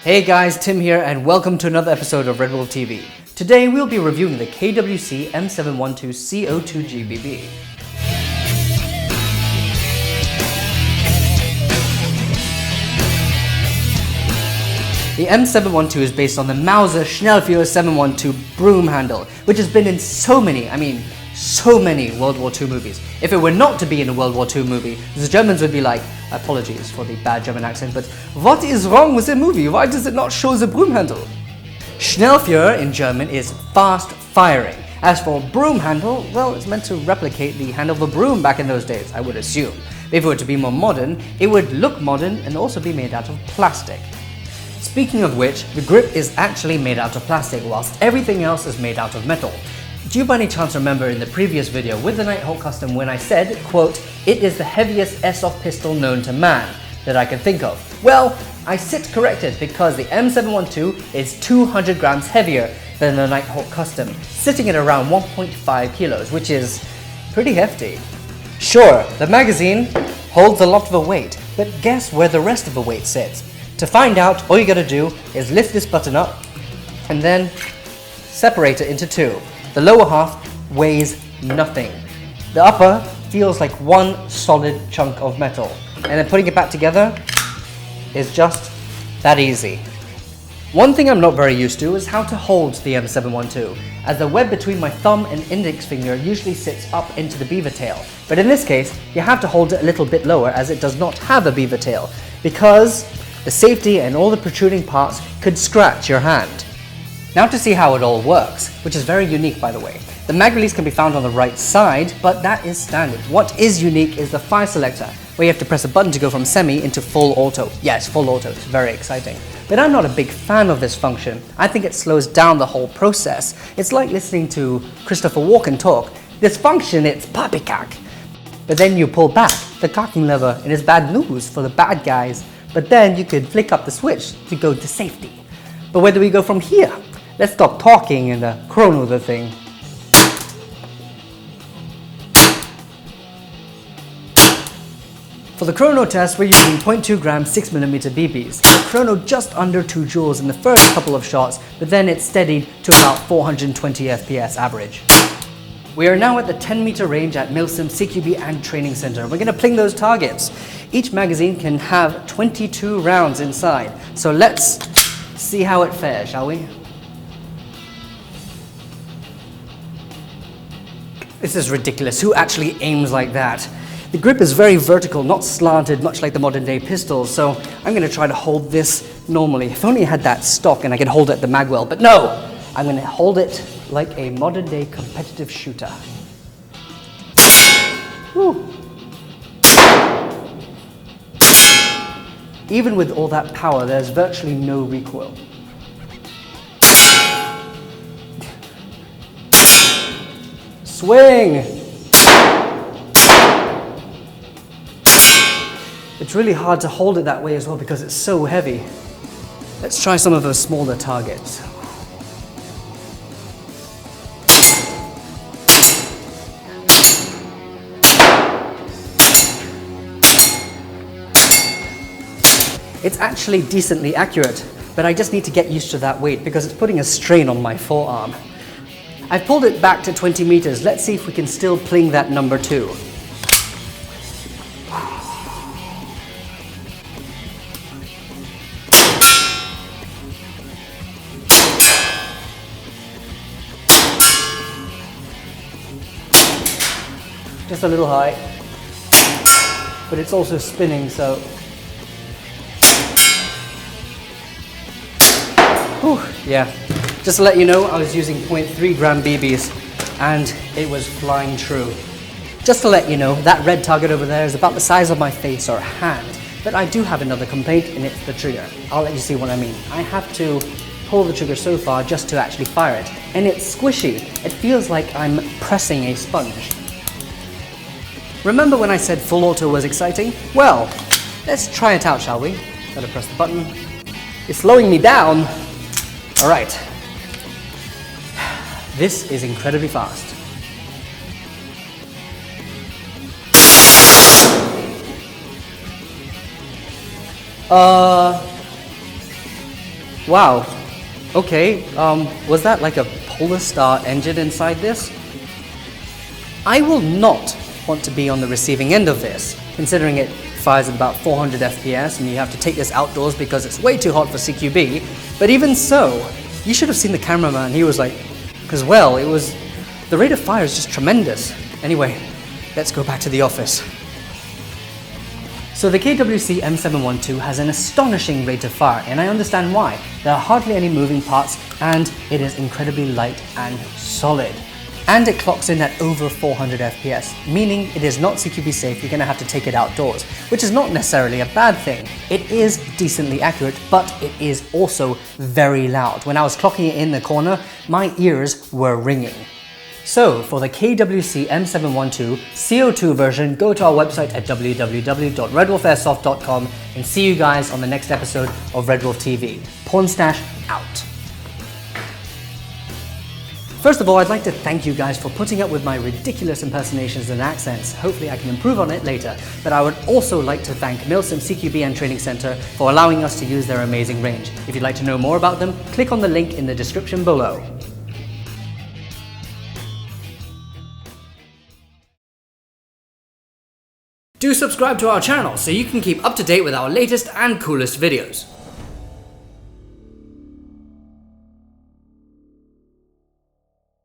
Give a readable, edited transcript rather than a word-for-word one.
Hey guys, Tim here and welcome to another episode of RedWolf TV. Today we'll be reviewing the KWC M712 CO2 GBB. The M712 is based on the Mauser Schnellführer 712 broom handle, which has been in so many World War II movies. If it were not to be in a World War II movie, the Germans would be like, apologies for the bad German accent, but what is wrong with the movie? Why does it not show the broom handle? Schnellführer in German is fast firing. As for broom handle, well, it's meant to replicate the handle of a broom back in those days, I would assume. If it were to be more modern, it would look modern and also be made out of plastic. Speaking of which, the grip is actually made out of plastic, whilst everything else is made out of metal. Do you by any chance remember in the previous video with the Nighthawk Custom when I said, quote, "It is the heaviest airsoft pistol known to man" that I can think of? Well, I sit corrected because the M712 is 200 grams heavier than the Nighthawk Custom, sitting at around 1.5 kilos, which is pretty hefty. Sure, the magazine holds a lot of the weight, but guess where the rest of the weight sits? To find out, all you gotta do is lift this button up and then separate it into two. The lower half weighs nothing. The upper feels like one solid chunk of metal. And then putting it back together is just that easy. One thing I'm not very used to is how to hold the M712, as the web between my thumb and index finger usually sits up into the beaver tail. But in this case, you have to hold it a little bit lower as it does not have a beaver tail, because the safety and all the protruding parts could scratch your hand. Now to see how it all works, which is very unique by the way. The mag release can be found on the right side, but that is standard. What is unique is the fire selector, where you have to press a button to go from semi into full auto. Yes, full auto, it's very exciting. But I'm not a big fan of this function. I think it slows down the whole process. It's like listening to Christopher Walken talk. This function, it's poppycock. But then you pull back the cocking lever and it's bad news for the bad guys. But then you could flick up the switch to go to safety. But where do we go from here? Let's stop talking and chrono the thing. For the chrono test, we're using 0.2 gram 6mm BBs. The chrono just under 2 joules in the first couple of shots, but then it steadied to about 420 FPS average. We are now at the 10-meter range at Milsim CQB and Training Center. We're going to pling those targets. Each magazine can have 22 rounds inside. So let's see how it fares, shall we? This is ridiculous. Who actually aims like that? The grip is very vertical, not slanted, much like the modern day pistols. So I'm going to try to hold this normally. If only I had that stock and I could hold it at the mag well. But no, I'm going to hold it like a modern day competitive shooter. Whew. Even with all that power, there's virtually no recoil. Swing! It's really hard to hold it that way as well because it's so heavy. Let's try some of those smaller targets. It's actually decently accurate, but I just need to get used to that weight because it's putting a strain on my forearm. I've pulled it back to 20 meters. Let's see if we can still pling that number 2. Just a little high, but it's also spinning, so. Whew, yeah. Just to let you know, I was using 0.3 gram BBs and it was flying true. Just to let you know, that red target over there is about the size of my face or hand. But I do have another complaint and it's the trigger. I'll let you see what I mean. I have to pull the trigger so far just to actually fire it. And it's squishy. It feels like I'm pressing a sponge. Remember when I said full auto was exciting? Well, let's try it out, shall we? Gotta press the button. It's slowing me down. All right. This is incredibly fast. Wow. Okay, was that like a Polar Star engine inside this? I will not want to be on the receiving end of this, considering it fires at about 400 FPS and you have to take this outdoors because it's way too hot for CQB. But even so, you should have seen the cameraman. He was like, because well, the rate of fire is just tremendous. Anyway, let's go back to the office. So the KWC M712 has an astonishing rate of fire, and I understand why. There are hardly any moving parts and it is incredibly light and solid. And it clocks in at over 400 FPS, meaning it is not CQB safe. You're going to have to take it outdoors, which is not necessarily a bad thing. It is decently accurate, but it is also very loud. When I was clocking it in the corner, my ears were ringing. So for the KWC M712 CO2 version, go to our website at www.redwolfairsoft.com and see you guys on the next episode of RedWolf TV. Porn Stash out. First of all, I'd like to thank you guys for putting up with my ridiculous impersonations and accents. Hopefully I can improve on it later. But I would also like to thank Milsim CQB and Training Center for allowing us to use their amazing range. If you'd like to know more about them, click on the link in the description below. Do subscribe to our channel so you can keep up to date with our latest and coolest videos.